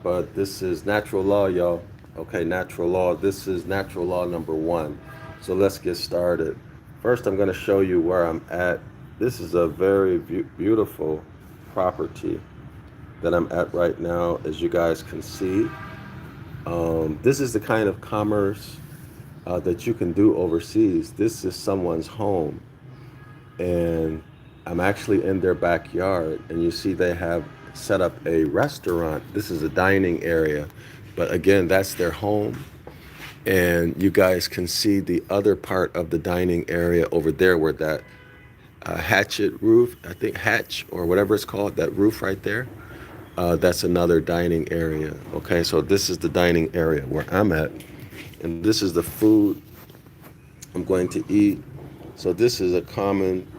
but this is natural law, y'all. Okay, natural law. This is natural law number one. So let's get started. First, I'm going to show you where I'm at. This is a very beautiful property that I'm at right now, as you guys can see. This is the kind of commerce that you can do overseas. This is someone's home, and I'm actually in their backyard, and you see they have set up a restaurant. This is a dining area, but again, that's their home. And you guys can see the other part of the dining area over there where that hatchet roof, I think hatch or whatever it's called, that roof right there, that's another dining area. Okay, so this is the dining area where I'm at, and this is the food I'm going to eat. So this is a common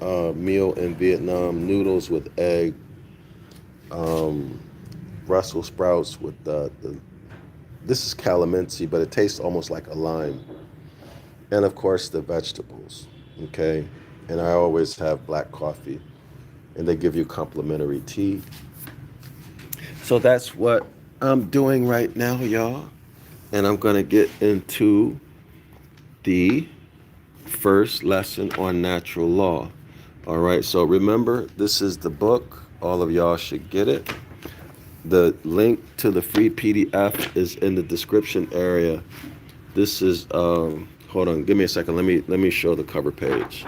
meal in Vietnam: noodles with egg, Brussels sprouts with the this is calamansi, but it tastes almost like a lime, and of course the vegetables. Okay, and I always have black coffee, and they give you complimentary tea. So that's what I'm doing right now, y'all, and I'm gonna get into the first lesson on natural law. All right, so remember, this is the book. All of y'all should get it. The link to the free PDF is in the description area. This is hold on, give me a second. Let me show the cover page.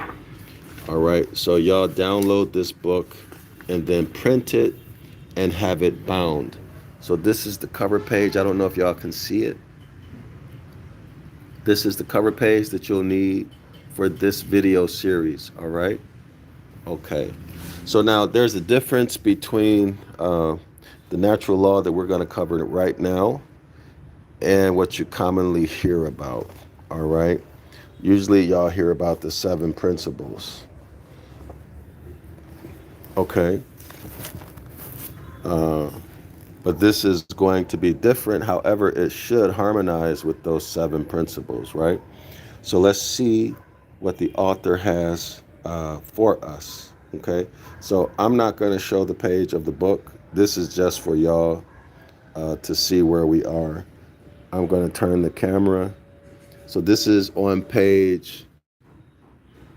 All right, so y'all download this book and then print it and have it bound. So this is the cover page. I don't know if y'all can see it. This is the cover page that you'll need for this video series. All right. Okay. So now there's a difference between the natural law that we're going to cover right now and what you commonly hear about. All right. Usually y'all hear about the 7 principles. Okay. But this is going to be different. However, it should harmonize with those 7 principles, right? So let's see what the author has for us. Okay. So I'm not going to show the page of the book. This is just for y'all to see where we are. I'm going to turn the camera. So this is on page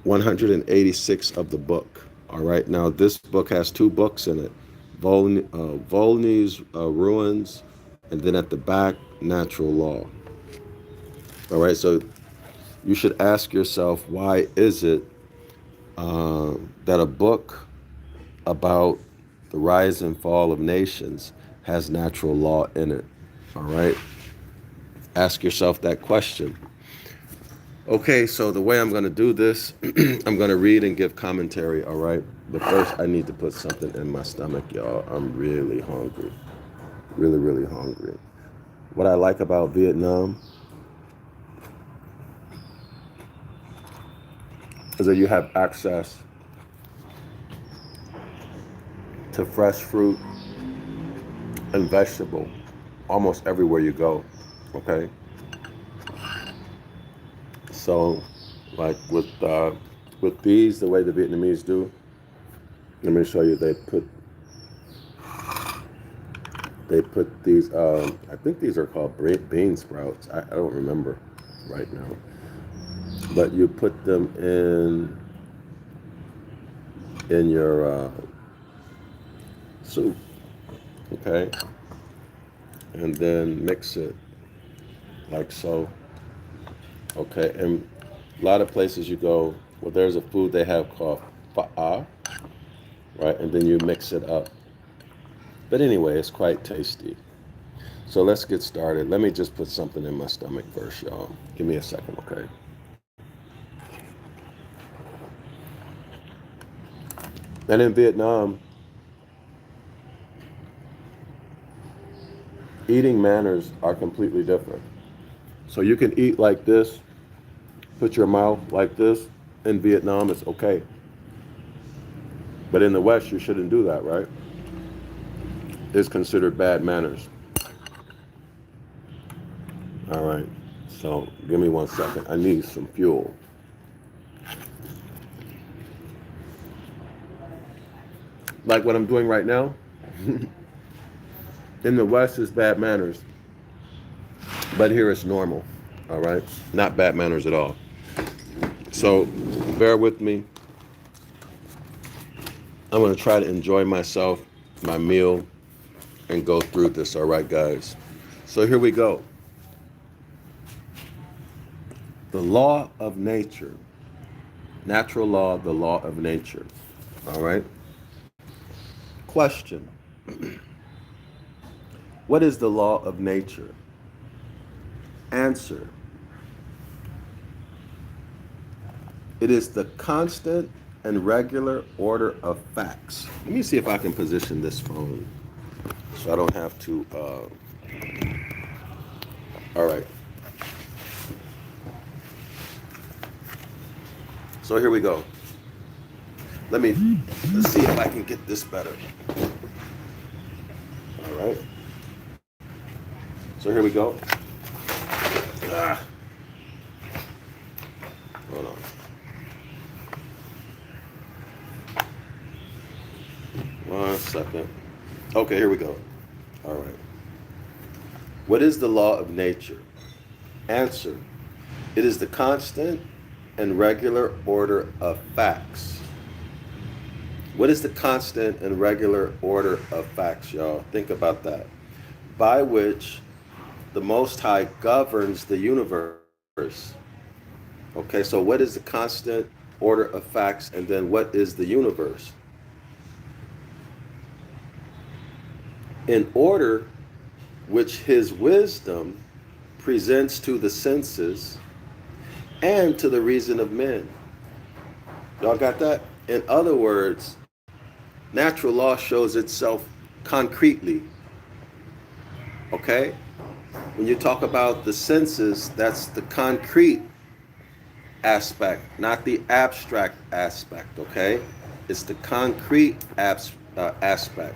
186 of the book. All right. Now, this book has 2 books in it: Volney's Ruins, and then at the back, Natural Law. All right. So you should ask yourself, why is it that a book about the rise and fall of nations has natural law in it? All right. Ask yourself that question. Okay, so the way I'm going to do this, I'm going to read and give commentary, all right? But first, I need to put something in my stomach, y'all. I'm really hungry. Really, really hungry. What I like about Vietnam is that you have access to fresh fruit and vegetable almost everywhere you go, okay? So, like with these, the way the Vietnamese do, let me show you. They put these. I think these are called bean sprouts. I don't remember right now, but you put them in your soup, okay, and then mix it like so. Okay, and a lot of places you go, well, there's a food they have called fa'a, right? And then you mix it up. But anyway, it's quite tasty. So let's get started. Let me just put something in my stomach first, y'all. Give me a second, okay? And in Vietnam, eating manners are completely different. So you can eat like this, put your mouth like this. In Vietnam, it's okay. But in the West, you shouldn't do that, right? It's considered bad manners. All right. So give me 1 second. I need some fuel. Like what I'm doing right now. In the West, it's bad manners, but here it's normal. All right, not bad manners at all. So, bear with me. I'm going to try to enjoy myself, my meal, and go through this. All right, guys. So here we go. The law of nature. Natural law, the law of nature. All right. Question. What is the law of nature? Answer. It is the constant and regular order of facts. Let me see if I can position this phone so I don't have to. All right. So here we go. Let's see if I can get this better. All right. So here we go. Hold on. One second. Okay, here we go. All right. What is the law of nature? Answer. It is the constant and regular order of facts. What is the constant and regular order of facts, y'all? Think about that. By which the Most High governs the universe. Okay, so what is the constant order of facts, and then what is the universe? In order which his wisdom presents to the senses and to the reason of men. Y'all got that? In other words, natural law shows itself concretely. Okay? When you talk about the senses, that's the concrete aspect, not the abstract aspect, okay? It's the concrete aspect.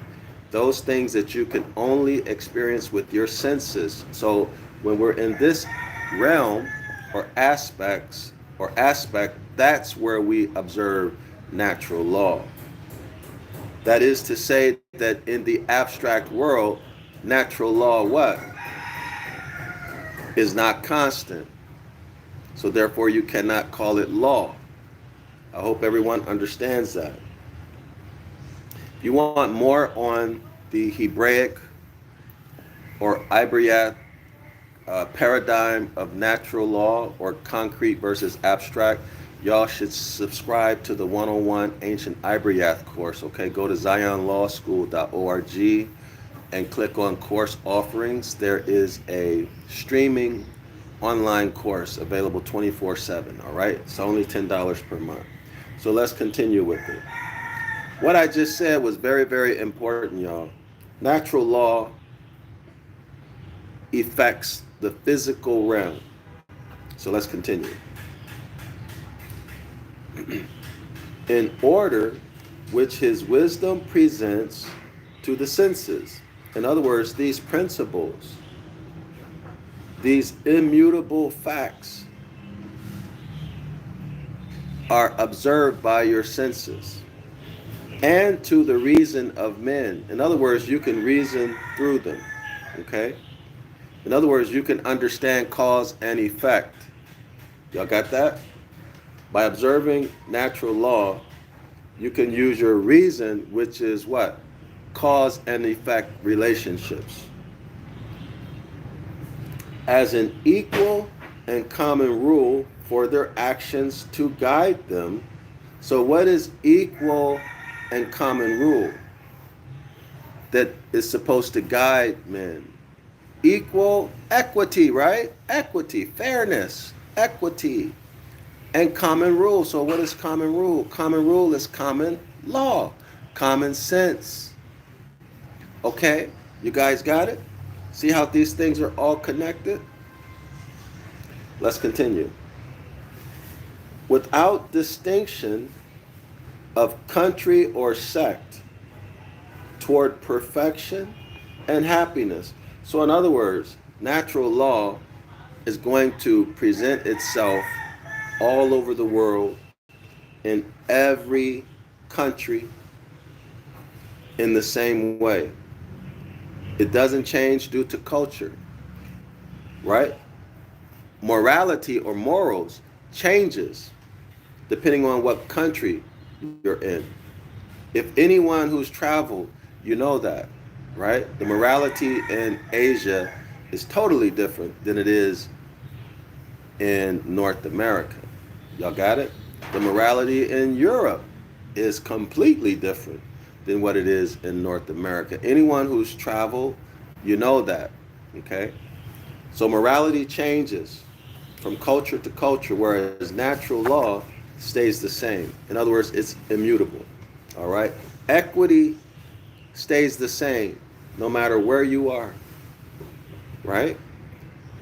Those things that you can only experience with your senses. So when we're in this realm or aspect, that's where we observe natural law. That is to say that in the abstract world, natural law what? Is not constant. So therefore you cannot call it law. I hope everyone understands that. If you want more on the Hebraic or Ibaryath paradigm of natural law or concrete versus abstract, y'all should subscribe to the 101 Ancient Ibaryath course, okay? Go to zionlawschool.org and click on course offerings. There is a streaming online course available 24/7, all right? It's only $10 per month. So let's continue with it. What I just said was very, very important, y'all. Natural law affects the physical realm. So let's continue. In order which his wisdom presents to the senses. In other words, these principles, these immutable facts are observed by your senses. And to the reason of men. In other words, you can reason through them. Okay? In other words, you can understand cause and effect. Y'all got that? By observing natural law, you can use your reason, which is what? Cause and effect relationships, as an equal and common rule for their actions to guide them. So what is equal and common rule that is supposed to guide men? Equal equity, right? Equity, fairness, equity, and common rule. So what is common rule? Common rule is common law, common sense. Okay, you guys got it? See how these things are all connected? Let's continue. Without distinction of country or sect, toward perfection and happiness. So in other words, natural law is going to present itself all over the world, in every country, in the same way. It doesn't change due to culture, right? Morality or morals changes depending on what country you're in. If anyone who's traveled, you know that, right? The morality in Asia is totally different than it is in North America. Y'all got it? The morality in Europe is completely different than what it is in North America. Anyone who's traveled, you know that, okay? So morality changes from culture to culture, whereas natural law stays the same. In other words, it's immutable, all right? Equity stays the same no matter where you are, right?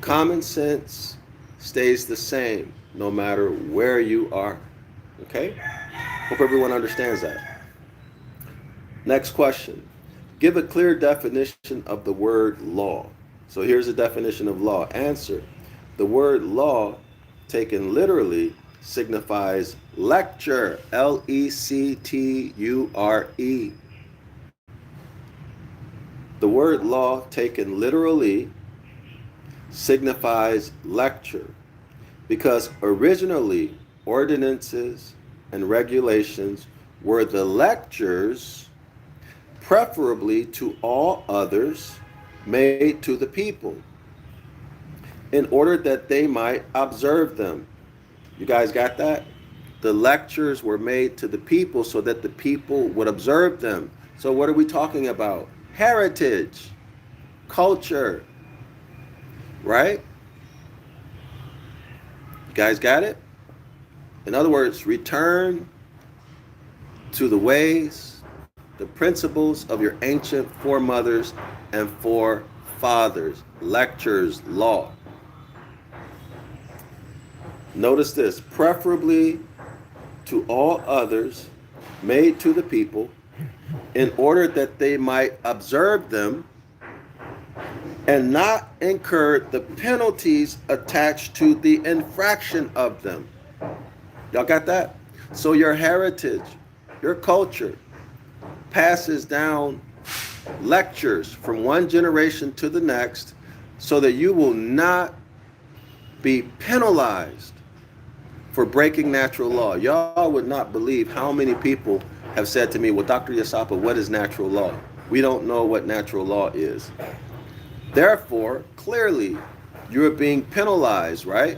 Common sense stays the same no matter where you are, okay? Hope everyone understands that. Next question. Give a clear definition of the word law. So here's a definition of law. Answer. The word law, taken literally, signifies lecture. Lecture. The word law, taken literally, signifies lecture because originally ordinances and regulations were the lectures, preferably to all others, made to the people, in order that they might observe them. You guys got that? The lectures were made to the people so that the people would observe them. So what are we talking about? Heritage, culture, right? You guys got it? In other words, return to the ways, the principles of your ancient foremothers and forefathers. Lectures, law. Notice this, preferably to all others, made to the people, in order that they might observe them and not incur the penalties attached to the infraction of them. Y'all got that? So your heritage, your culture passes down lectures from one generation to the next so that you will not be penalized for breaking natural law. Y'all would not believe how many people have said to me, well, Dr. Yasapa, what is natural law? We don't know what natural law is. Therefore, clearly, you're being penalized, right?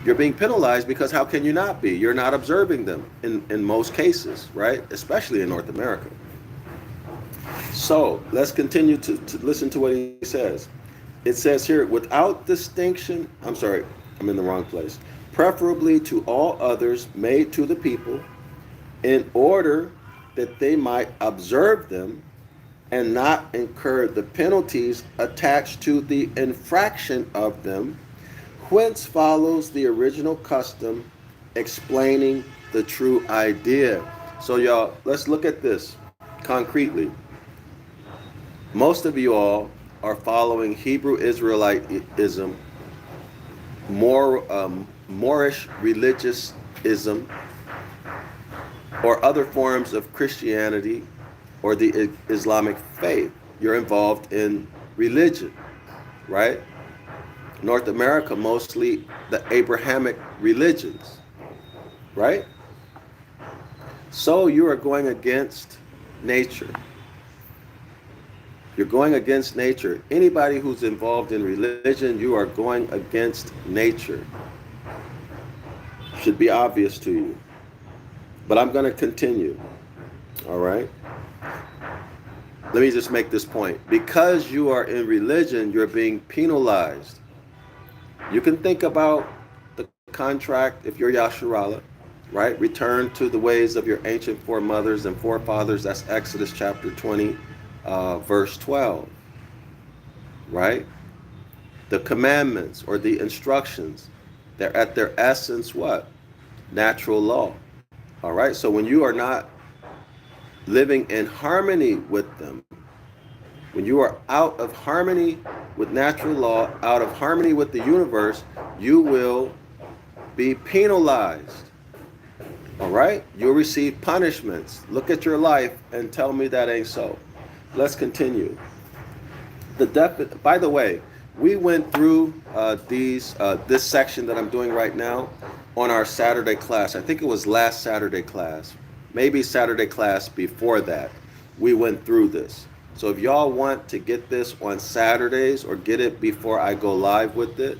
You're being penalized because how can you not be? You're not observing them in most cases, right? Especially in North America. So let's continue to listen to what he says. It says here, without distinction, I'm sorry, I'm in the wrong place. Preferably to all others made to the people, in order that they might observe them and not incur the penalties attached to the infraction of them, whence follows the original custom explaining the true idea. So y'all, let's look at this concretely. Most of you all are following Hebrew Israelitism, Moorish religiousism, or other forms of Christianity or the Islamic faith. You're involved in religion, right? North America, mostly the Abrahamic religions, right? So you are going against nature. You're going against nature. Anybody who's involved in religion, you are going against nature. Should be obvious to you. But I'm going to continue. All right? Let me just make this point. Because you are in religion, you're being penalized. You can think about the contract if you're Yasharala, right? Return to the ways of your ancient foremothers and forefathers. That's Exodus chapter 20, verse 12, right? The commandments or the instructions, they're at their essence what? Natural law. All right? So when you are not living in harmony with them, when you are out of harmony with natural law, out of harmony with the universe, you will be penalized. All right? You'll receive punishments. Look at your life and tell me that ain't so. Let's continue. By the way, we went through this section that I'm doing right now on our Saturday class. I think it was last Saturday class, maybe Saturday class before that. We went through this. So if y'all want to get this on Saturdays or get it before I go live with it,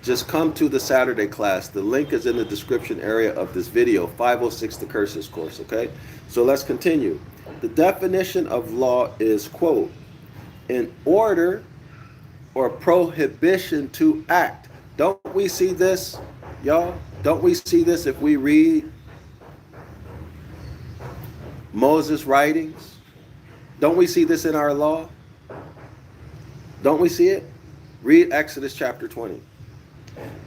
just come to the Saturday class. The link is in the description area of this video, 506 The Curses course, okay? So let's continue. The definition of law is, quote, in order or prohibition to act. Don't we see this, y'all? Don't we see this if we read Moses' writings? Don't we see this in our law? Don't we see it? Read Exodus chapter 20.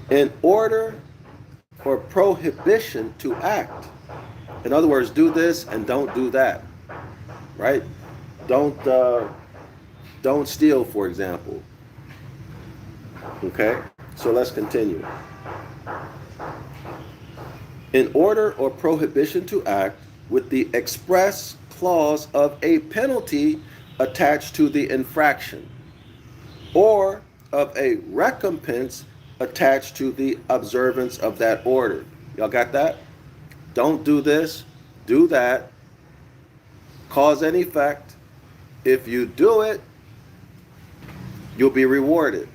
In order or prohibition to act. In other words, do this and don't do that, right? Don't steal, for example. Okay, so let's continue. In order or prohibition to act with the express clause of a penalty attached to the infraction, or of a recompense attached to the observance of that order. Y'all got that? Don't do this, do that, cause and effect. If you do it, you'll be rewarded.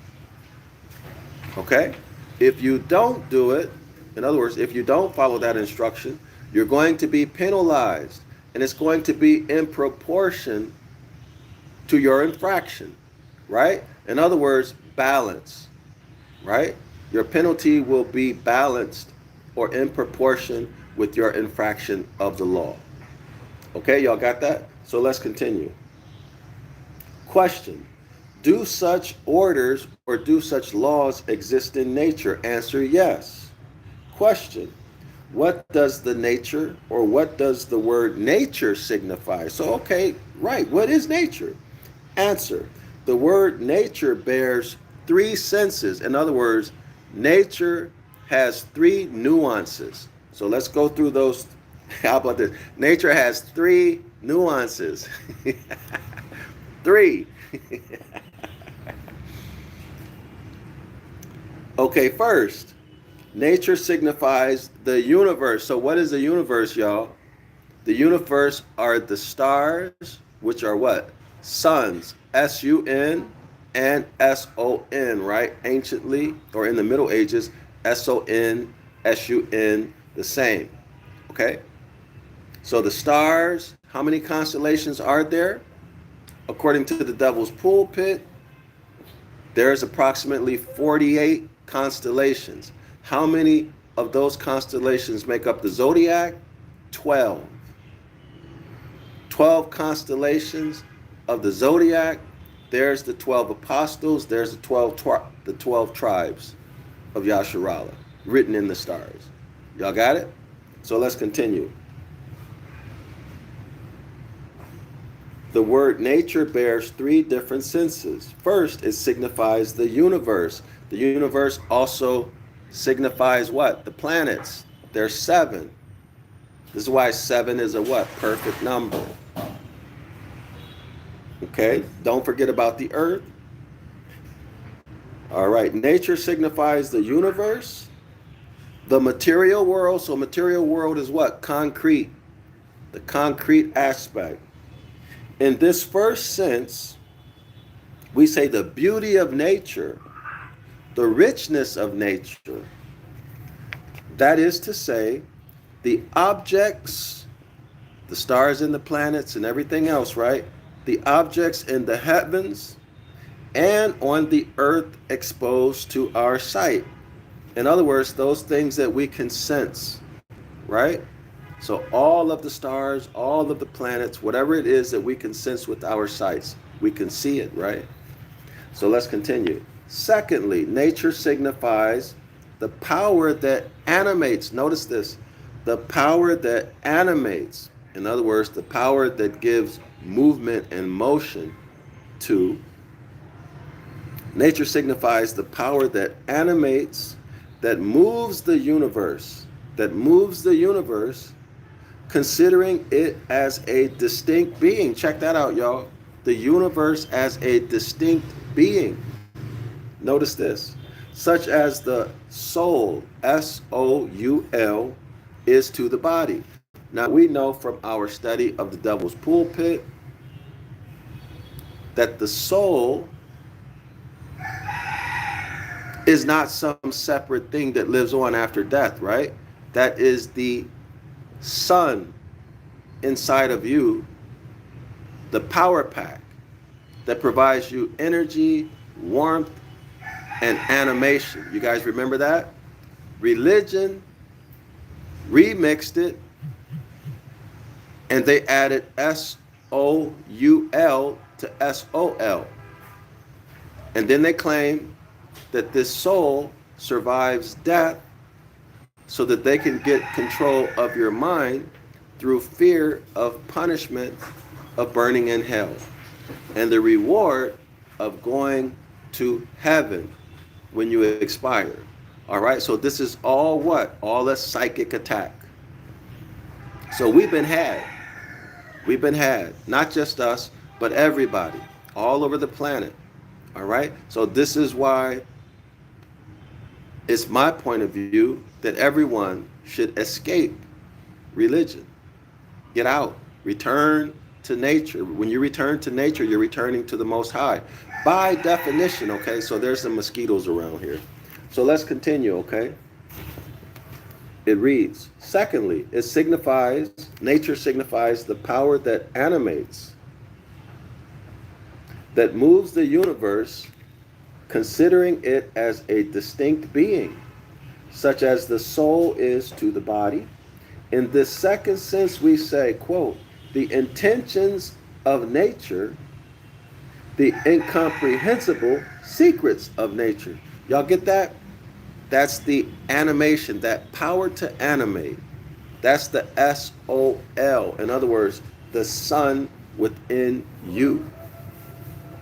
Okay? If you don't do it, in other words, if you don't follow that instruction, you're going to be penalized, and it's going to be in proportion to your infraction, right? In other words, balance, right? Your penalty will be balanced or in proportion with your infraction of the law. Okay, y'all got that? So let's continue. Question: do such orders or do such laws exist in nature? Answer: yes. Question: what does the nature or what does the word nature signify? So, okay, right, what is nature? Answer: the word nature bears three senses. In other words, nature has three nuances. So let's go through those. How about this? Nature has three nuances. Three. Okay, first, nature signifies the universe. So what is the universe, y'all? The universe are the stars, which are what? Suns, S-U-N and S-O-N, right? Anciently, or in the Middle Ages, S-O-N, S-U-N, the same. Okay? So the stars, how many constellations are there? According to the Devil's Pulpit, there's approximately 48 constellations. How many of those constellations make up the zodiac? 12. 12 constellations of the zodiac. There's the 12 apostles. There's the 12 tribes of Yasharala written in the stars. Y'all got it? So let's continue. The word nature bears three different senses. First, it signifies the universe. The universe also signifies what? The planets. There's 7. This is why 7 is a what? Perfect number. Okay, don't forget about the earth. All right, nature signifies the universe. The material world, so material world is what? Concrete. The concrete aspect. In this first sense, we say the beauty of nature, the richness of nature. That is to say, the objects, the stars and the planets and everything else, right? The objects in the heavens and on the earth exposed to our sight. In other words, those things that we can sense, right? So all of the stars, all of the planets, whatever it is that we can sense with our sights, we can see it, right? So let's continue. Secondly, nature signifies the power that animates. Notice this, the power that animates. In other words, the power that gives movement and motion to. Nature signifies the power that animates, that moves the universe, considering it as a distinct being. Check that out, y'all. the universe as a distinct being. Notice this, such as the soul, S-O-U-L, is to the body. Now we know from our study of the devil's pulpit that the soul is not some separate thing that lives on after death, right? That is the sun inside of you, the power pack that provides you energy, warmth, and animation. You guys remember that? Religion remixed it, and they added S-O-U-L to S-O-L. And then they claim that this soul survives death so that they can get control of your mind through fear of punishment of burning in hell and the reward of going to heaven when you expire. All right, so this is all what? All a psychic attack. So we've been had. We've been had. Not just us, but everybody all over the planet. All right, so this is why it's my point of view that everyone should escape religion. Get out. Return to nature. When you return to nature, you're returning to the Most High. By definition, okay? So there's some mosquitoes around here. So let's continue, okay? It reads, secondly, nature signifies the power that animates, that moves the universe, considering it as a distinct being, such as the soul is to the body. In this second sense, we say, quote, the intentions of nature, the incomprehensible secrets of nature. Y'all get that? That's the animation, that power to animate. That's the S-O-L. In other words, the sun within you.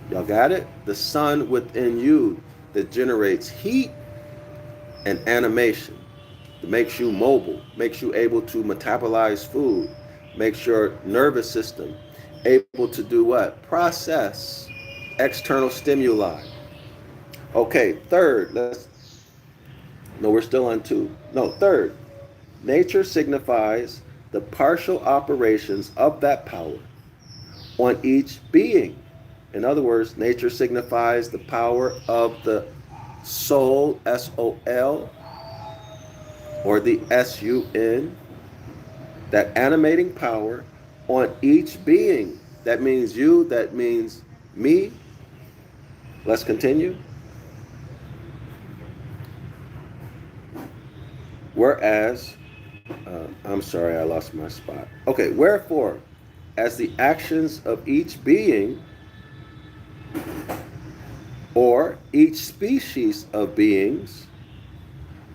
Y'all got it? The sun within you that generates heat and animation. It makes you mobile, makes you able to metabolize food, makes your nervous system able to do what? Process external stimuli. Okay, third, we're still on two. No, third, nature signifies the partial operations of that power on each being. In other words, nature signifies the power of the soul, S-O-L, or the S-U-N, that animating power on each being. That means you, that means me. Let's continue. Whereas, I'm sorry, I lost my spot. Okay, wherefore, as the actions of each being or each species of beings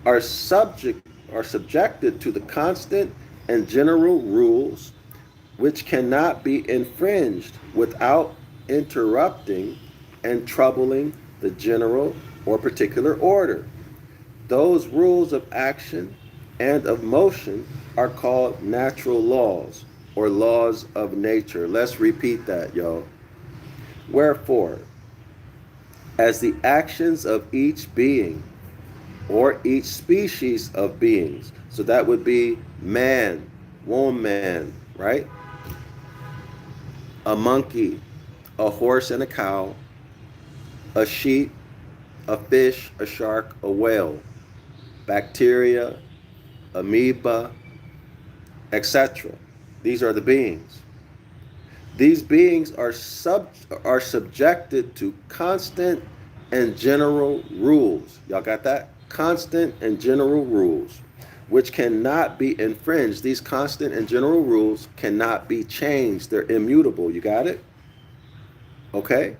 are subjected to the constant and general rules which cannot be infringed without interrupting and troubling the general or particular order. Those rules of action and of motion are called natural laws or laws of nature. Let's repeat that, y'all. Wherefore, as the actions of each being or each species of beings, so that would be man, woman, right? A monkey, a horse and a cow, a sheep, a fish, a shark, a whale, bacteria, amoeba, etc. These are the beings. These beings are subjected to constant and general rules. Y'all got that? Constant and general rules, which cannot be infringed. These constant and general rules cannot be changed. They're immutable. You got it? Okay?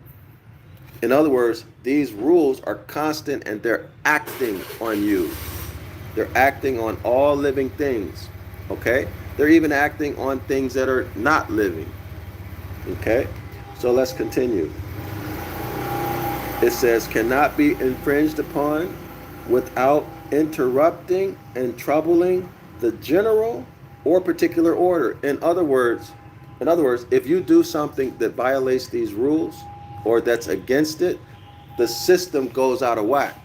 In other words, these rules are constant and they're acting on you. They're acting on all living things. Okay? They're even acting on things that are not living. Okay? So let's continue. It says, cannot be infringed upon without interrupting and troubling the general or particular order. In other words, In other words, if you do something that violates these rules or that's against it, the system goes out of whack,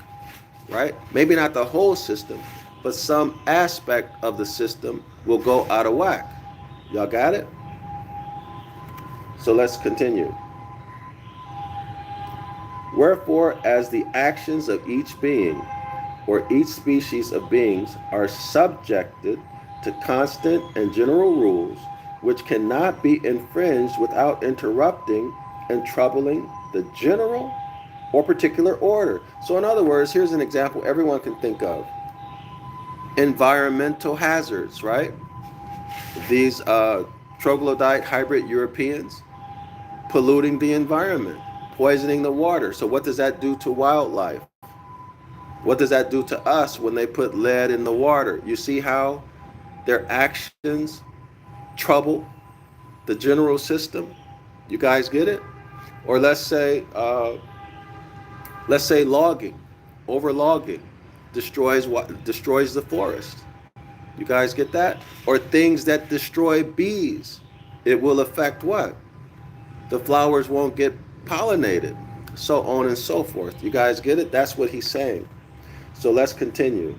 right? Maybe not the whole system, but some aspect of the system will go out of whack. Y'all got it? So let's continue. Wherefore, as the actions of each being or each species of beings are subjected to constant and general rules, which cannot be infringed without interrupting and troubling the general or particular order. So, in other words, here's an example everyone can think of: environmental hazards, right? These troglodyte hybrid Europeans polluting the environment, poisoning the water. So, what does that do to wildlife? What does that do to us when they put lead in the water? You see how their actions trouble the general system? You guys get it? Or let's say logging, over logging, destroys the forest. You guys get that? Or things that destroy bees. It will affect what? The flowers won't get pollinated, so on and so forth. You guys get it? That's what he's saying. So let's continue.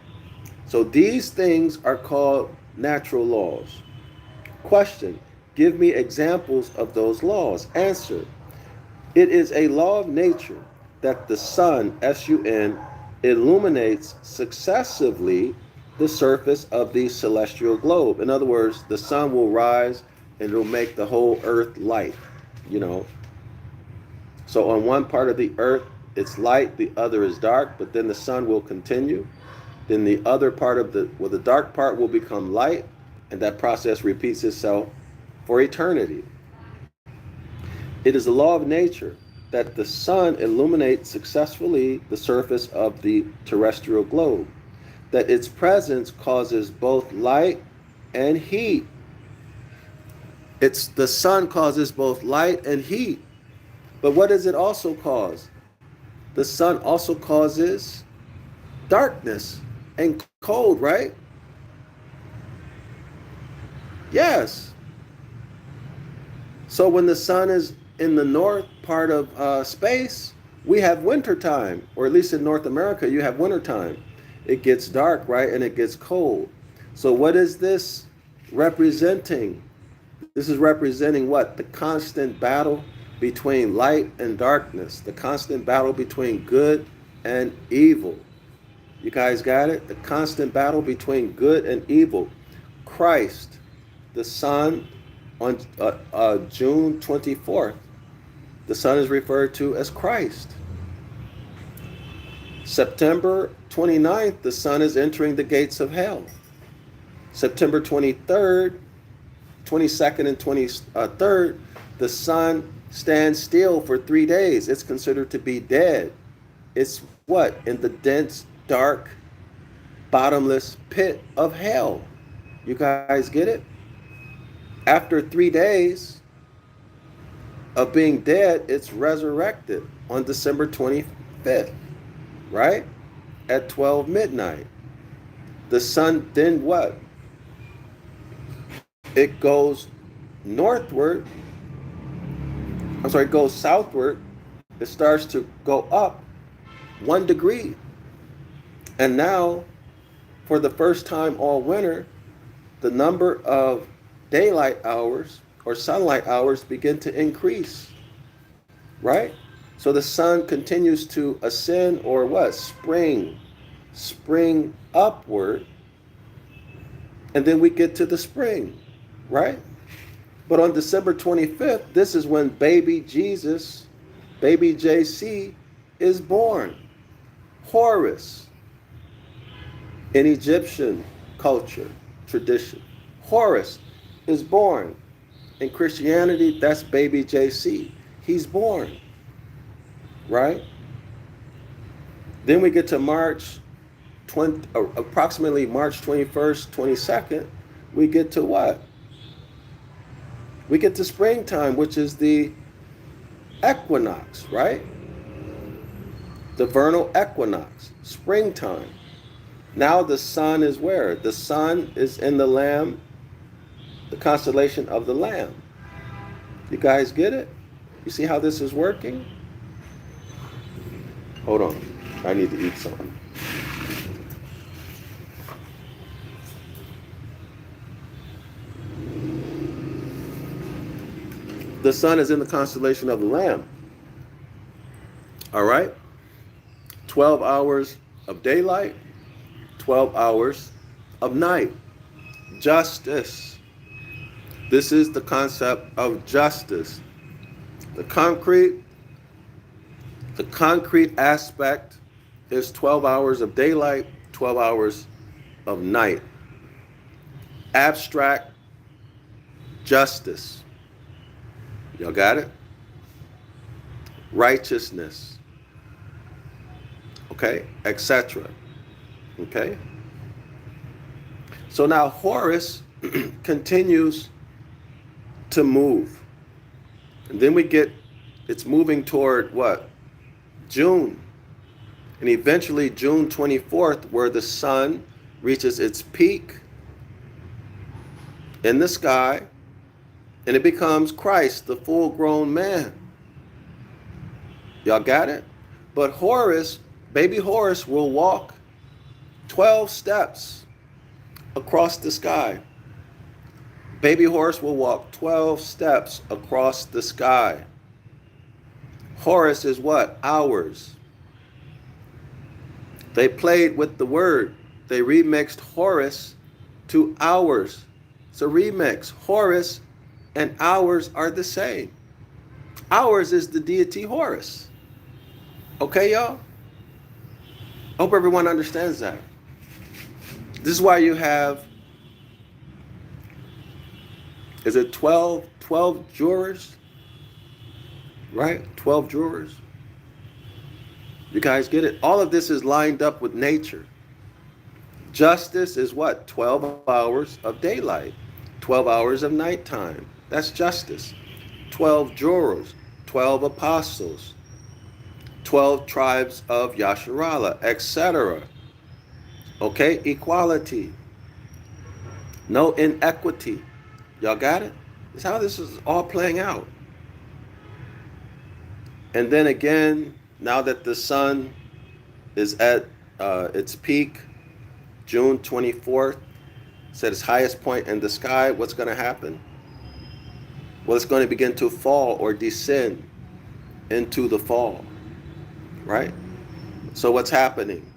So these things are called natural laws. Question: give me examples of those laws. Answer: it is a law of nature that the sun, S-U-N, illuminates successively the surface of the celestial globe. In other words, the sun will rise and it'll make the whole earth light, you know. So on one part of the earth, it's light, the other is dark, but then the sun will continue. Then the other part of the dark part will become light, and that process repeats itself for eternity. It is a law of nature that the sun illuminates successfully the surface of the terrestrial globe, that its presence causes both light and heat. The sun causes both light and heat. But what does it also cause? The sun also causes darkness and cold, right? Yes. So when the sun is in the north part of space, we have winter time, or at least in North America, you have winter time. It gets dark, right? And it gets cold. So what is this representing? This is representing what? The constant battle between light and darkness, the constant battle between good and evil. You guys got it? The constant battle between good and evil. Christ, the sun, on June 24th, the sun is referred to as Christ. September 29th, the sun is entering the gates of hell. September 23rd, 22nd, and 23rd, the sun stands still for 3 days. It's considered to be dead. It's what? In the dense, dark, bottomless pit of hell. You guys get it? After 3 days of being dead, it's resurrected on December 25th, right? At 12 midnight. The sun then what? It goes northward. It goes southward. It starts to go up 1 degree. And now, for the first time all winter, the number of daylight hours or sunlight hours begin to increase, right? So the sun continues to ascend, or what? Spring upward, and then we get to the spring, right? But on December 25th, this is when baby Jesus, baby JC, is born. Horus, in Egyptian culture, tradition, Horus is born. In Christianity, that's baby JC. He's born, right? Then we get to approximately March 21st, 22nd, we get to what? We get to springtime, which is the equinox, right? The vernal equinox, springtime. Now the sun is where? The sun is in the Lamb, the constellation of the Lamb. You guys get it? You see how this is working? Hold on. I need to eat something. The sun is in the constellation of the Lamb. All right? 12 hours of daylight, 12 hours of night. Justice. This is the concept of justice. The concrete aspect is 12 hours of daylight, 12 hours of night. Abstract justice. Y'all got it? Righteousness. Okay? Etc. Okay? So now Horus continues to move. And then we get, it's moving toward what? June. And eventually June 24th, where the sun reaches its peak in the sky, and it becomes Christ, the full-grown man. Y'all got it? But Horus, baby Horus, will walk 12 steps across the sky. Baby Horus will walk 12 steps across the sky. Horus is what? Hours. They played with the word. They remixed Horus to hours. It's a remix. Horus and hours are the same. Hours is the deity Horus. Okay, y'all? I hope everyone understands that. This is why you have, is it 12 jurors? Right? 12 jurors. You guys get it? All of this is lined up with nature. Justice is what? 12 hours of daylight, 12 hours of nighttime. That's justice. 12 jurors, 12 apostles, 12 tribes of Yasharala, etc. Okay? Equality. No inequity. Y'all got it? That's how this is all playing out. And then again, now that the sun is at its peak, June 24th, it's at its highest point in the sky, what's going to happen? Well, it's going to begin to fall or descend into the fall, right? So what's happening?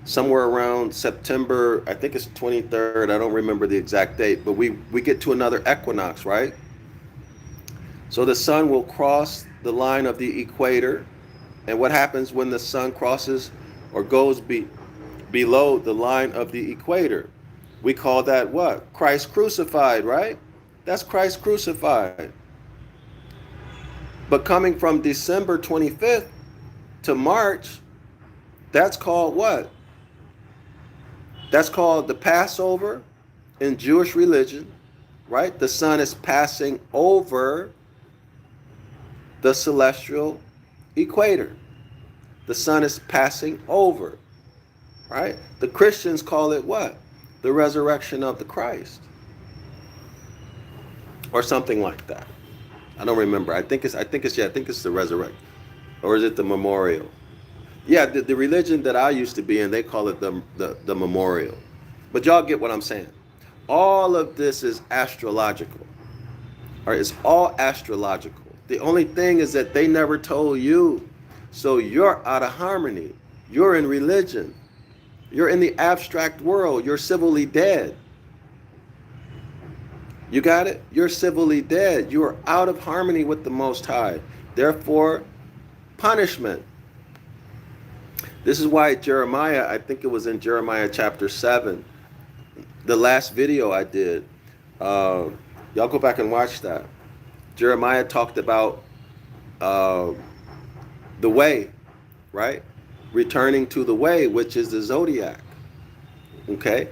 Somewhere around September, I think it's 23rd, I don't remember the exact date, but we get to another equinox, right? So the sun will cross the line of the equator. And what happens when the sun crosses or goes below the line of the equator? We call that what? Christ crucified, right? That's Christ crucified. But coming from December 25th to March, that's called what? That's called the Passover in Jewish religion, right? The sun is passing over the celestial equator. The sun is passing over, right? The Christians call it what? The resurrection of the Christ, or something like that. I don't remember. I think it's the resurrection, or is it the memorial? Yeah, the religion that I used to be in, they call it the memorial. But y'all get what I'm saying. All of this is astrological. All right, it's all astrological. The only thing is that they never told you. So you're out of harmony. You're in religion. You're in the abstract world. You're civilly dead. You got it? You're civilly dead. You are out of harmony with the Most High. Therefore, punishment. This is why Jeremiah, I think it was in Jeremiah chapter 7, the last video I did. Y'all go back and watch that. Jeremiah talked about the way, right? Returning to the way, which is the zodiac, okay?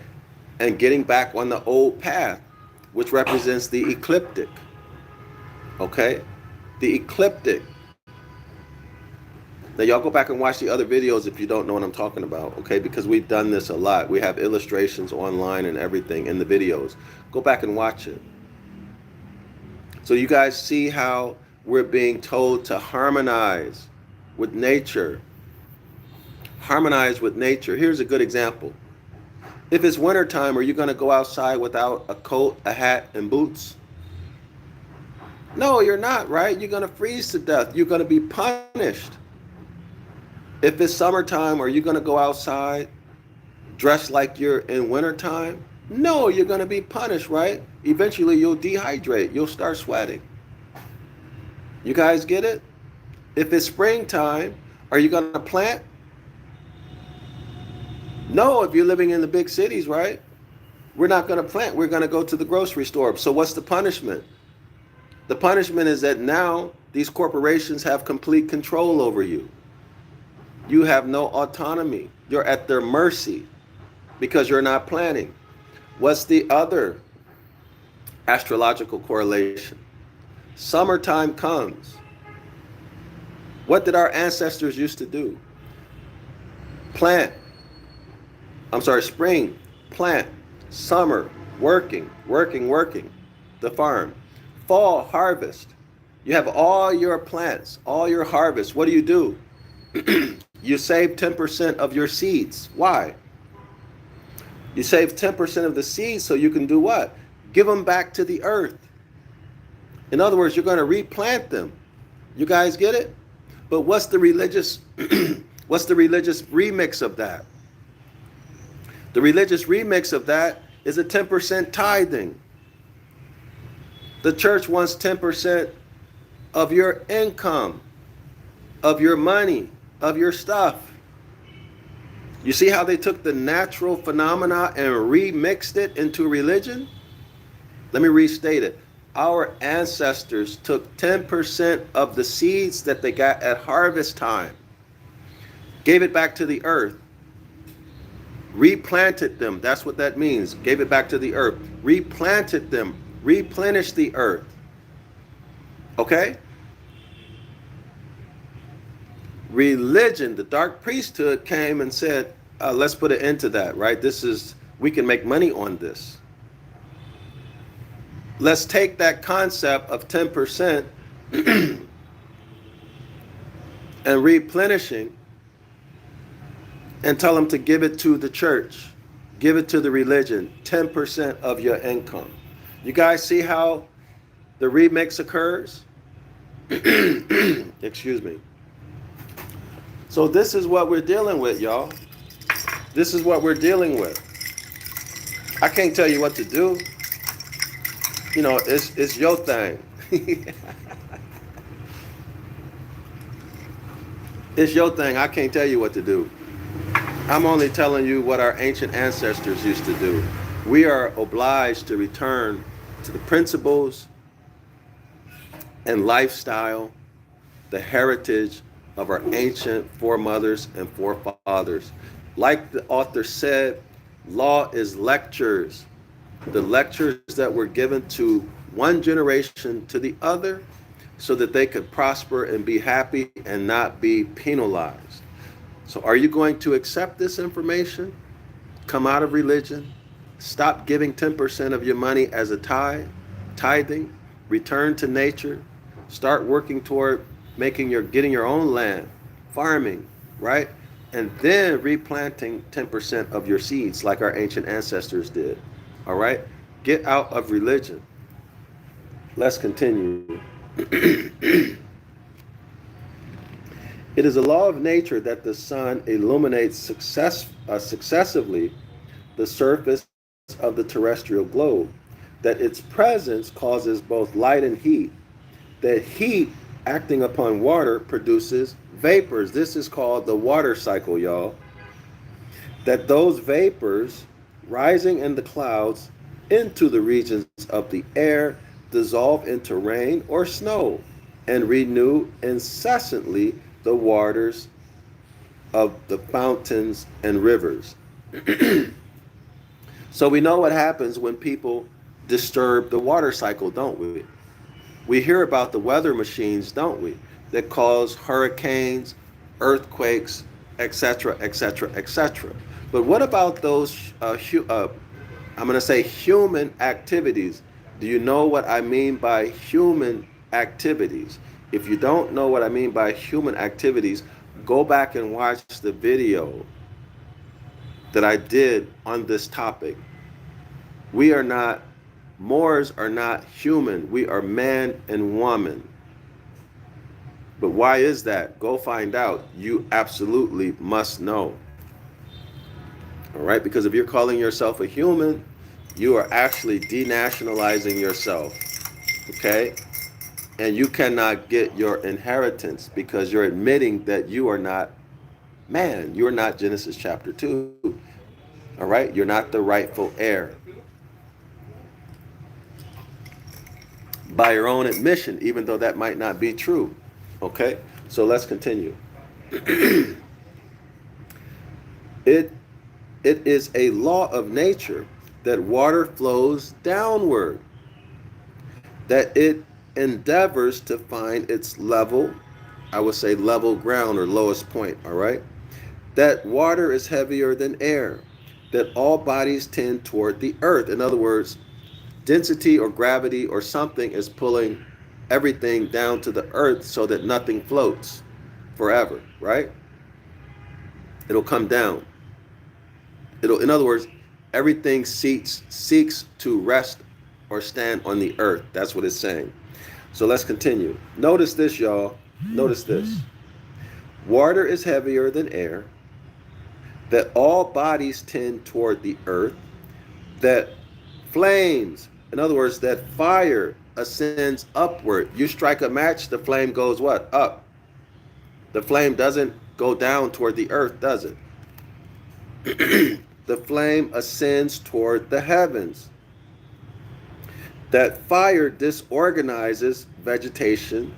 And getting back on the old path, which represents the ecliptic, okay? The ecliptic. Now, y'all go back and watch the other videos if you don't know what I'm talking about, okay? Because we've done this a lot. We have illustrations online and everything in the videos. Go back and watch it. So you guys see how we're being told to harmonize with nature. Harmonize with nature. Here's a good example. If it's wintertime, are you going to go outside without a coat, a hat, and boots? No, you're not, right? You're going to freeze to death. You're going to be punished. If it's summertime, are you going to go outside dressed like you're in wintertime? No, you're going to be punished, right? Eventually, you'll dehydrate. You'll start sweating. You guys get it? If it's springtime, are you going to plant? No, if you're living in the big cities, right? We're not going to plant. We're going to go to the grocery store. So what's the punishment? The punishment is that now these corporations have complete control over you. You have no autonomy. You're at their mercy because you're not planning. What's the other astrological correlation? Summertime comes. What did our ancestors used to do? Spring, plant. Summer, working. The farm. Fall, harvest. You have all your plants, all your harvest. What do? You save 10% of your seeds. Why? You save 10% of the seeds so you can do what? Give them back to the earth. In other words, you're going to replant them. You guys get it? But what's the religious remix of that? The religious remix of that is a 10% tithing. The church wants 10% of your income, of your money, of your stuff. You see how they took the natural phenomena and remixed it into religion? Let me restate it. Our ancestors took 10% of the seeds that they got at harvest time, gave it back to the earth, replanted them. That's what that means. Gave it back to the earth, replanted them, replenished the earth. Okay? Religion, the dark priesthood came and said, let's put an end to that, right? We can make money on this. Let's take that concept of 10% and replenishing and tell them to give it to the church, give it to the religion, 10% of your income. You guys see how the remix occurs? Excuse me. So this is what we're dealing with, y'all. This is what we're dealing with. I can't tell you what to do. You know, it's your thing. It's your thing. I can't tell you what to do. I'm only telling you what our ancient ancestors used to do. We are obliged to return to the principles and lifestyle, the heritage of our ancient foremothers and forefathers. Like the author said, law is lectures. The lectures that were given to one generation to the other so that they could prosper and be happy and not be penalized. So are you going to accept this information? Come out of religion? Stop giving 10% of your money as a tithing, return to nature, start working toward getting your own land, farming, right? And then replanting 10% of your seeds like our ancient ancestors did. All right? Get out of religion. Let's continue. It is a law of nature that the sun illuminates successively the surface of the terrestrial globe, that its presence causes both light and heat. That heat acting upon water produces vapors. This is called the water cycle, y'all. That those vapors rising in the clouds into the regions of the air dissolve into rain or snow and renew incessantly the waters of the fountains and rivers. So we know what happens when people disturb the water cycle, don't we? We hear about the weather machines, don't we, that cause hurricanes, earthquakes, etc., etc., etc. But what about those, I'm going to say, human activities Do you know what I mean by human activities? If you don't know what I mean by human activities, go back and watch the video that I did on this topic. We are not, Moors are not human. We are man and woman. But why is that? Go find out. You absolutely must know. All right? Because if you're calling yourself a human, you are actually denationalizing yourself. Okay? And you cannot get your inheritance because you're admitting that you are not man. You're not Genesis chapter 2. All right? You're not the rightful heir. By your own admission, even though that might not be true. Okay? So let's continue. It is a law of nature that water flows downward, that it endeavors to find its level, I would say level ground or lowest point, all right? That water is heavier than air, that all bodies tend toward the earth. In other words, density or gravity or something is pulling everything down to the earth so that nothing floats forever, right? It'll come down. In other words, everything seeks to rest or stand on the earth. That's what it's saying. So let's continue. Notice this, y'all. Notice this. Water is heavier than air, that all bodies tend toward the earth, that flames, in other words, that fire ascends upward. You strike a match, the flame goes what? Up. The flame doesn't go down toward the earth, does it? The flame ascends toward the heavens. That fire disorganizes vegetation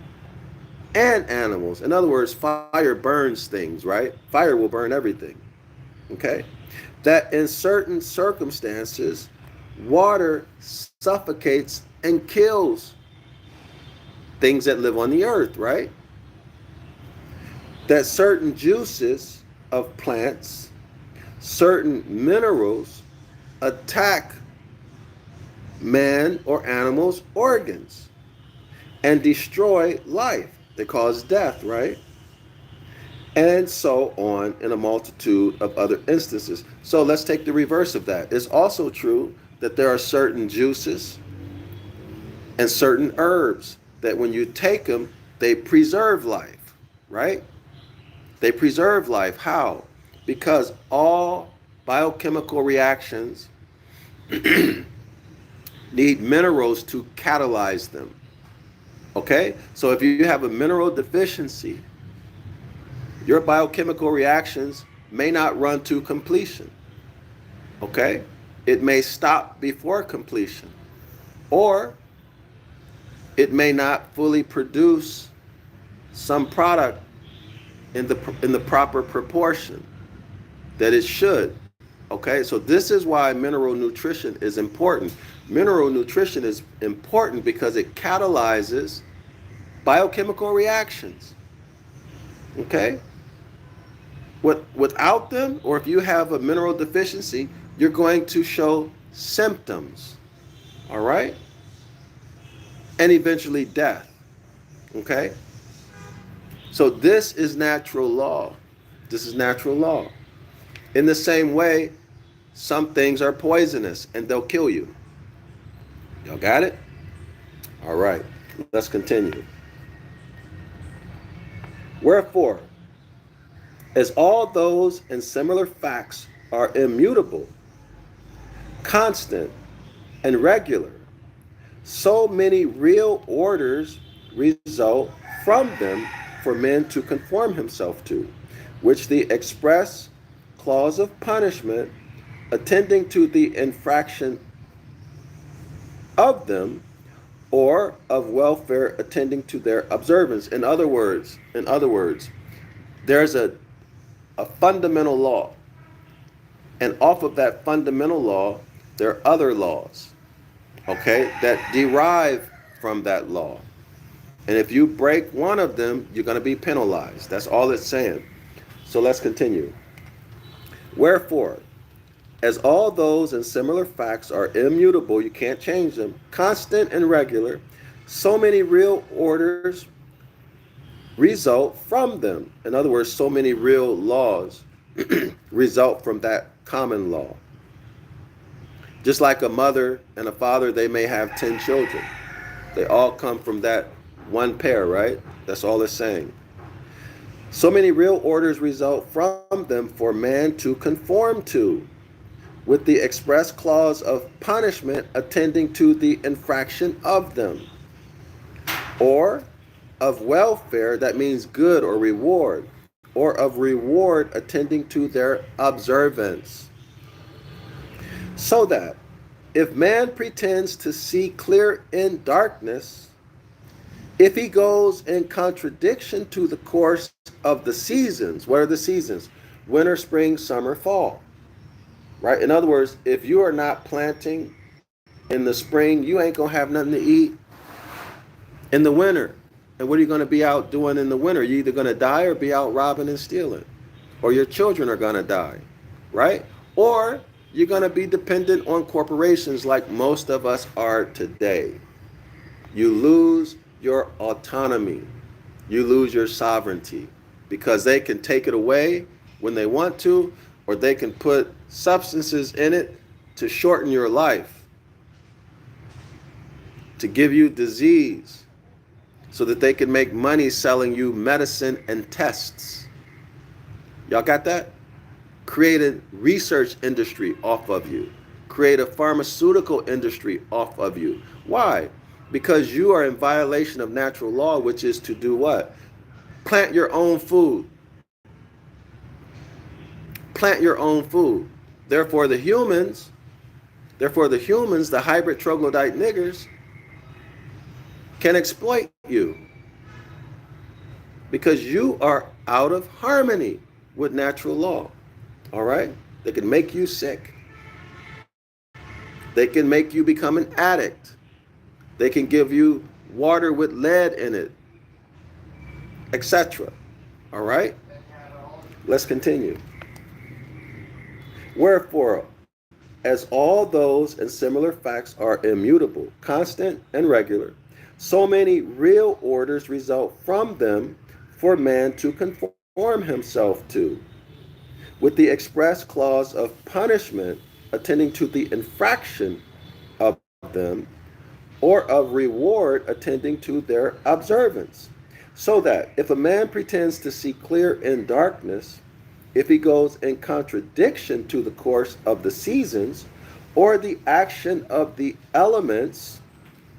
and animals. In other words, fire burns things, right? Fire will burn everything. Okay? That in certain circumstances, water suffocates and kills things that live on the earth, right? That certain juices of plants, certain minerals attack man or animal's organs and destroy life. They cause death, right? And so on in a multitude of other instances. So let's take the reverse of that. It's also true that there are certain juices and certain herbs that when you take them, they preserve life, right? They preserve life. How? Because all biochemical reactions need minerals to catalyze them. Okay? So if you have a mineral deficiency, your biochemical reactions may not run to completion. Okay? It may stop before completion. Or it may not fully produce some product in the proper proportion that it should. Okay? So this is why mineral nutrition is important. Mineral nutrition is important because it catalyzes biochemical reactions. Okay? Without them, or if you have a mineral deficiency, you're going to show symptoms. All right? And eventually death. Okay? So this is natural law. This is natural law. In the same way, some things are poisonous and they'll kill you. Y'all got it? All right. Let's continue. Wherefore, as all those and similar facts are immutable, constant, and regular, so many real orders result from them for men to conform himself to, which the express clause of punishment attending to the infraction of them, or of welfare attending to their observance. In other words, there's a fundamental law. And off of that fundamental law, there are other laws, okay, that derive from that law. And if you break one of them, you're going to be penalized. That's all it's saying. So let's continue. Wherefore, As all those and similar facts are immutable, you can't change them, constant and regular, so many real orders result from them. In other words, so many real laws result from that common law. Just like a mother and a father, they may have 10 children. They all come from that one pair, right? That's all it's saying. So many real orders result from them for man to conform to, with the express clause of punishment attending to the infraction of them, or of welfare, that means good or reward, or of reward attending to their observance. So that if man pretends to see clear in darkness, if he goes in contradiction to the course of the seasons, what are the seasons? Winter, spring, summer, fall. Right? In other words, if you are not planting in the spring, you ain't going to have nothing to eat in the winter. And what are you going to be out doing in the winter? You're either going to die or be out robbing and stealing. Or your children are going to die. Right? Or you're going to be dependent on corporations like most of us are today. You lose your autonomy. You lose your sovereignty because they can take it away when they want to, or they can put substances in it to shorten your life, to give you disease, so that they can make money selling you medicine and tests. Y'all got that? Create a research industry off of you. Create a pharmaceutical industry off of you. Why? Because you are in violation of natural law, which is to do what? Plant your own food. Plant your own food. Therefore the humans, the hybrid troglodyte niggers, can exploit you because you are out of harmony with natural law. All right? They can make you sick. They can make you become an addict. They can give you water with lead in it, etc. All right? Let's continue. Wherefore, as all those and similar facts are immutable, constant, and regular, so many real orders result from them for man to conform himself to, with the express clause of punishment attending to the infraction of them, or of reward attending to their observance. So that if a man pretends to see clear in darkness, if he goes in contradiction to the course of the seasons or the action of the elements,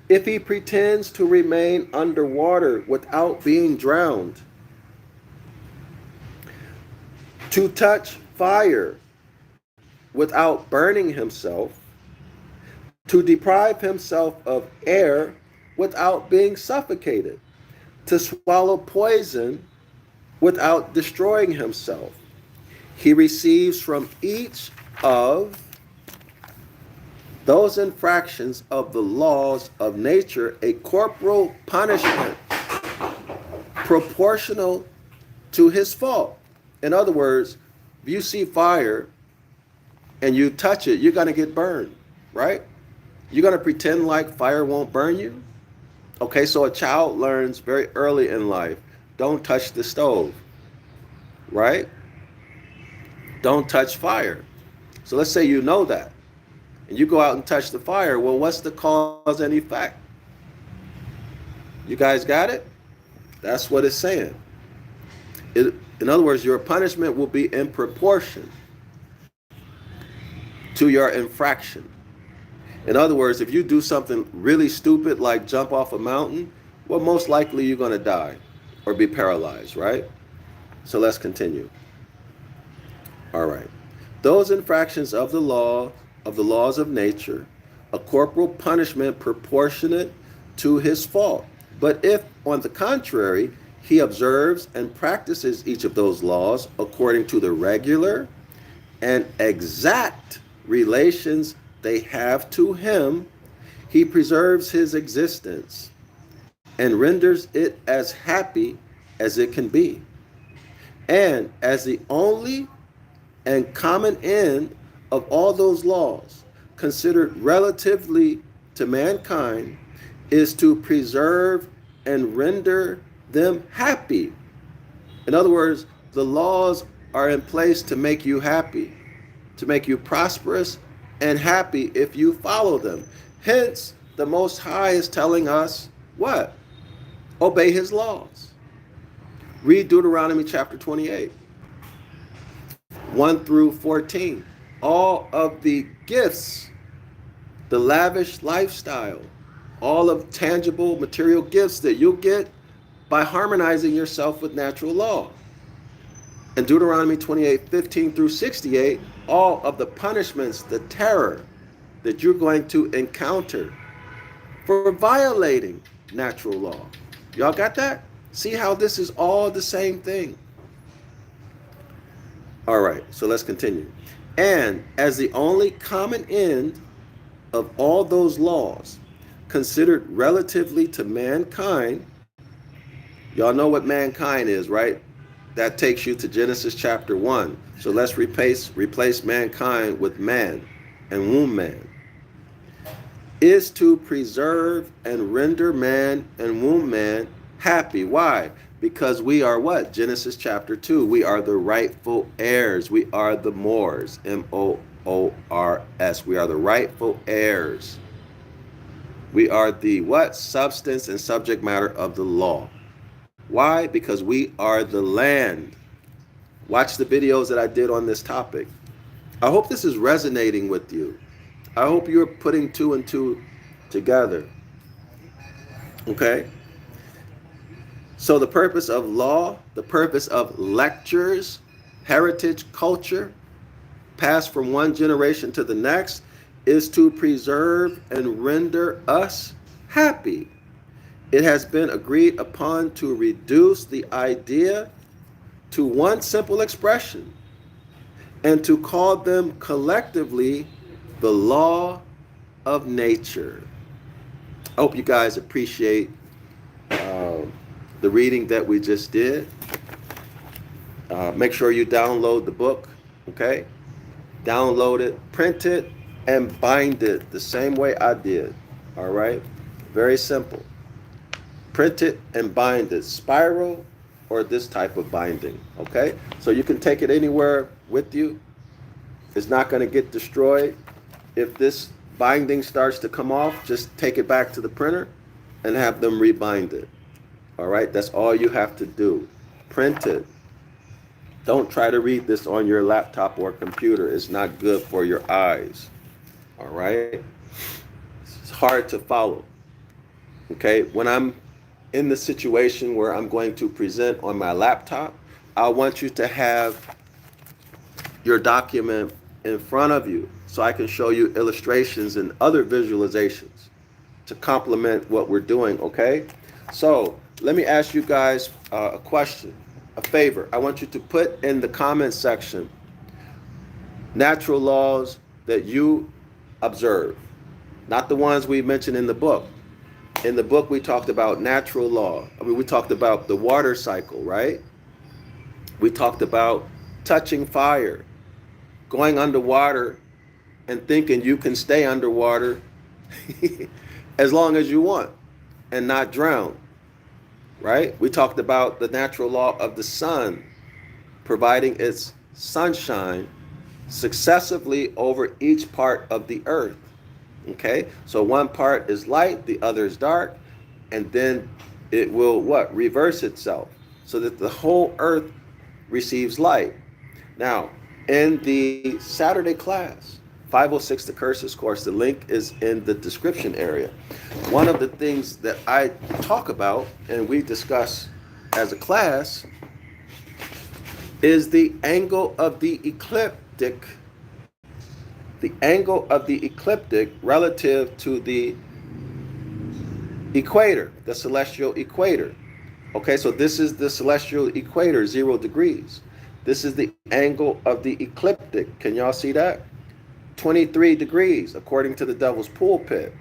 if he pretends to remain underwater without being drowned, to touch fire without burning himself, to deprive himself of air without being suffocated, to swallow poison without destroying himself, he receives from each of those infractions of the laws of nature a corporal punishment proportional to his fault. In other words, if you see fire and you touch it, you're going to get burned, right? You're going to pretend like fire won't burn you? Okay, so a child learns very early in life, don't touch the stove, right? Don't touch fire. So let's say you know that, and you go out and touch the fire. Well, what's the cause and effect? You guys got it? That's what it's saying. In other words, your punishment will be in proportion to your infraction. In other words, if you do something really stupid like jump off a mountain, well, most likely you're going to die or be paralyzed, right? So let's continue. All right. Those infractions of the law, of the laws of nature, a corporal punishment proportionate to his fault. But if, on the contrary, he observes and practices each of those laws according to the regular and exact relations they have to him, he preserves his existence and renders it as happy as it can be. And as the only and common end of all those laws considered relatively to mankind is to preserve and render them happy. In other words, the laws are in place to make you happy, to make you prosperous and happy if you follow them. Hence, the Most High is telling us what? Obey his laws. Read Deuteronomy chapter 28, 1 through 14. All of the gifts, the lavish lifestyle, all of tangible material gifts that you'll get by harmonizing yourself with natural law. In Deuteronomy 28, 15 through 68, all of the punishments, the terror that you're going to encounter for violating natural law. Y'all got that? See how this is all the same thing. All right, so let's continue. And as the only common end of all those laws considered relatively to mankind, y'all know what mankind is, right? That takes you to Genesis chapter 1. So let's replace mankind with man and womb man. Is to preserve and render man and womb man happy. Why? Because we are what? Genesis chapter 2. We are the rightful heirs. We are the Moors. M-O-O-R-S. We are the rightful heirs. We are the what? Substance and subject matter of the law. Why? Because we are the land. Watch the videos that I did on this topic. I hope this is resonating with you. I hope you're putting two and two together. Okay? So the purpose of law, the purpose of lectures, heritage, culture, passed from one generation to the next, is to preserve and render us happy. It has been agreed upon to reduce the idea to one simple expression and to call them collectively the law of nature. I hope you guys appreciate the reading that we just did. Make sure you download the book, okay? Download it, print it, and bind it the same way I did, all right? Very simple. Print it and bind it, spiral or this type of binding, okay? So you can take it anywhere with you. It's not going to get destroyed. If this binding starts to come off, just take it back to the printer and have them rebind it. All right, that's all you have to do. Print it. Don't try to read this on your laptop or computer. It's not good for your eyes. All right? It's hard to follow. Okay, when I'm in the situation where I'm going to present on my laptop, I want you to have your document in front of you so I can show you illustrations and other visualizations to complement what we're doing, okay? So let me ask you guys a question, a favor. I want you to put in the comment section natural laws that you observe, not the ones we mentioned in the book. In the book, we talked about natural law. I mean, we talked about the water cycle, right? We talked about touching fire, going underwater and thinking you can stay underwater as long as you want and not drown, right? We talked about the natural law of the sun providing its sunshine successively over each part of the earth. Okay, so one part is light, the other is dark, and then it will what? Reverse itself so that the whole earth receives light. Now, in the Saturday class, 506 The Curses course, the link is in the description area. One of the things that I talk about and we discuss as a class is the angle of the ecliptic. The angle of the ecliptic relative to the equator, the celestial equator. Okay, so this is the celestial equator, 0 degrees. This is the angle of the ecliptic. Can y'all see that? 23 degrees, according to the Devil's Pulpit.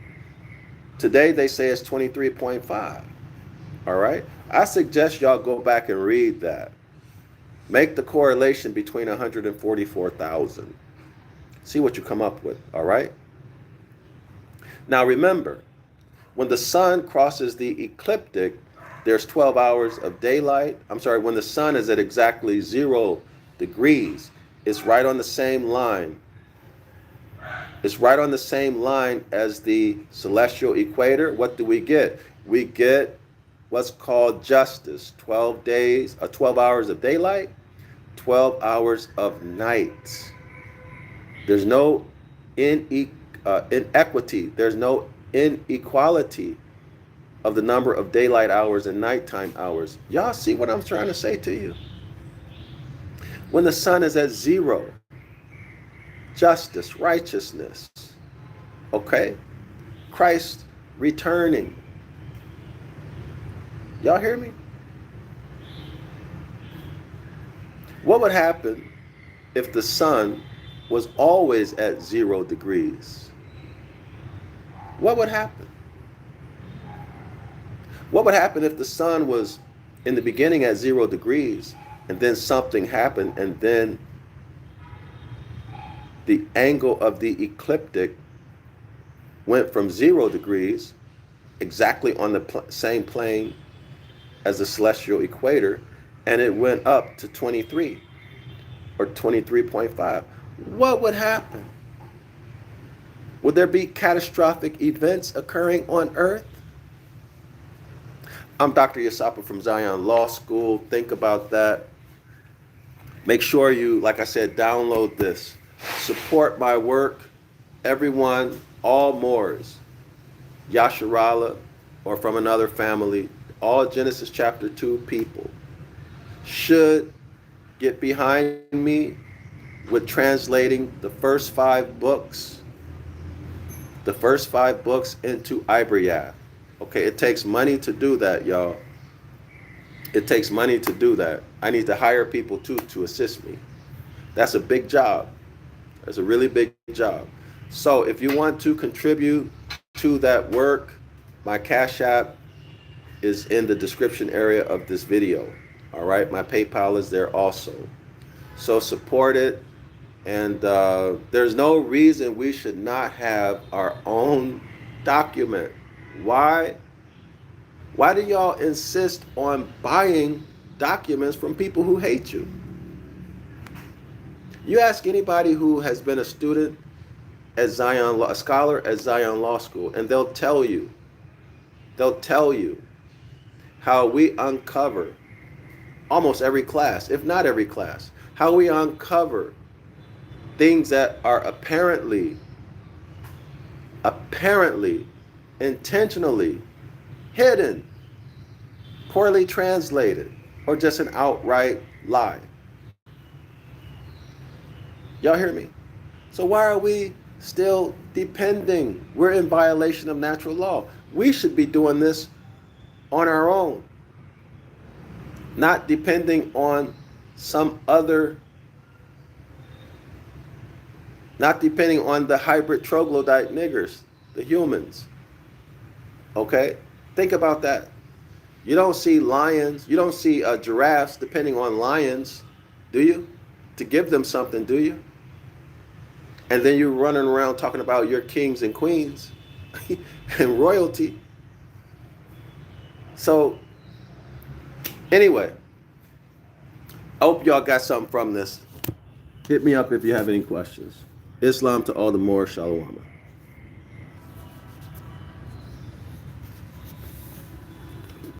Today, they say it's 23.5. All right? I suggest y'all go back and read that. Make the correlation between 144,000. See what you come up with, all right? Now remember, when the sun crosses the ecliptic, there's 12 hours of daylight. I'm sorry, when the sun is at exactly 0 degrees, it's right on the same line. It's right on the same line as the celestial equator. What do we get? We get what's called justice, 12 days, 12 hours of daylight, 12 hours of night. There's no inequity. There's no inequality of the number of daylight hours and nighttime hours. Y'all see what I'm trying to say to you? When the sun is at 0, justice, righteousness, okay? Christ returning. Y'all hear me? What would happen if the sun was always at 0 degrees? What would happen? What would happen if the sun was in the beginning at 0 degrees and then something happened and then the angle of the ecliptic went from 0 degrees, exactly on the same plane as the celestial equator, and it went up to 23 or 23.5? What would happen? Would there be catastrophic events occurring on Earth? I'm Dr. Yasapa from Zion Law School. Think about that. Make sure you, like I said, download this. Support my work. Everyone, all Moors, Yasharala, or from another family, all Genesis chapter 2 people should get behind me with translating the first 5 books into Ibaryath. Okay, it takes money to do that, y'all. It takes money to do that. I need to hire people too to assist me. That's a big job. That's a really big job. So if you want to contribute to that work, my Cash App is in the description area of this video. All right, my PayPal is there also. So support it. And there's no reason we should not have our own document. Why? Why do y'all insist on buying documents from people who hate you? You ask anybody who has been a student at Zion Law, a scholar at Zion Law School, and they'll tell you how we uncover almost every class, if not every class, how we uncover things that are apparently, intentionally hidden, poorly translated, or just an outright lie. Y'all hear me? So why are we still depending? We're in violation of natural law. We should be doing this on our own, not depending on some other, not depending on the hybrid troglodyte niggers, the humans. Okay? Think about that. You don't see lions, you don't see giraffes depending on lions, do you? To give them something, do you? And then you're running around talking about your kings and queens and royalty. So, anyway, I hope y'all got something from this. Hit me up if you have any questions. Islam to all the Moors, Shalom.